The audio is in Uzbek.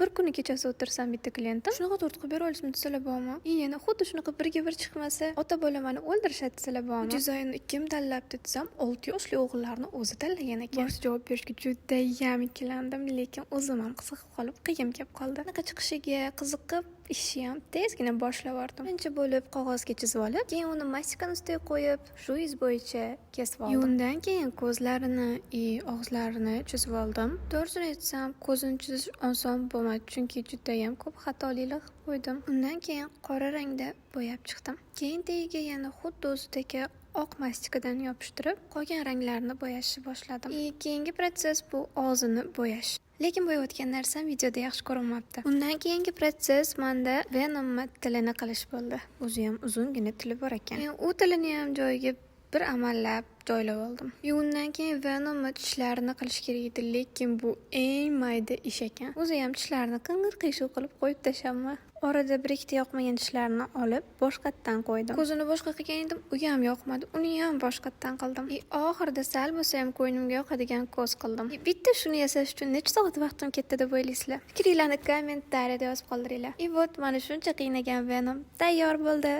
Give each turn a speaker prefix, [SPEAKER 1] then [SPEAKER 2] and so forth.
[SPEAKER 1] bir kuni kechasi o'tirsam bitta klientim shunaqa to'rt qilib bera olasizmi desalar bormi, yana xuddi shunaqa birga bir chiqmasa ota bola mani o'ldirishadi desalar bormi. Dizaynni kim tanlabdi desam 6 yoshli o'g'illarni o'zi tanlagan ekan. Bosh javob berishga judayam ikkilandim, lekin o'zim ham qiziqib qolib qiyin kelib qoldi. Anaqa chiqishiga qiziqib ishni ham tezgina boshlab yubordim. Birinchi bo'lib qog'ozga chizib olib, keyin uni mastikani ustiga qo'yib shu iz bo'yicha kesib oldim. Undan keyin ko'zlarini, og'izlarini chizib oldim. To'g'risini aytsam, ko'zini chizish oson bo'lmadi, chunki judayam ko'p xatoliklar qo'ydim. Undan keyin qora rangda bo'yab chiqdim. Keyin tagiga yana xuddi o'zidagi oq mastikadan yopishtirib, qolgan ranglarni bo'yashni boshladim. Keyingi protsess bu og'zini bo'yash. Lekin bo'yayotgan narsam videoda yaxshi ko'rinmabdi. Undan keyingi protsess menda Venomni tilini qilish bo'ldi. O'zi ham uzungina tili bor ekan. Men u tilini ham joyiga bir amallab joylab oldim. Undan keyin Venomni tishlarini qilish kerak edi, lekin bu eng mayda ish ekan. O'zi ham tishlarini qing'ir-qiyshuv qilib qo'yib tashamma. Orada bir ikkita yoqmagan tishlarini olib boshqatdan qo'ydim. Ko'zini boshqa qilgan edim, u ham yoqmadi. Uni ham boshqatdan qildim. Oxirida sal bo'lsa ham ko'nglimga yoqadigan ko'z qildim. Bitta shuni yasash uchun necha soat vaqtim ketdi deb o'ylaysizlar? Fikringizni kommentariyada yozib qoldiringlar. Вот mana shuncha qiynagan Venom tayyor bo'ldi.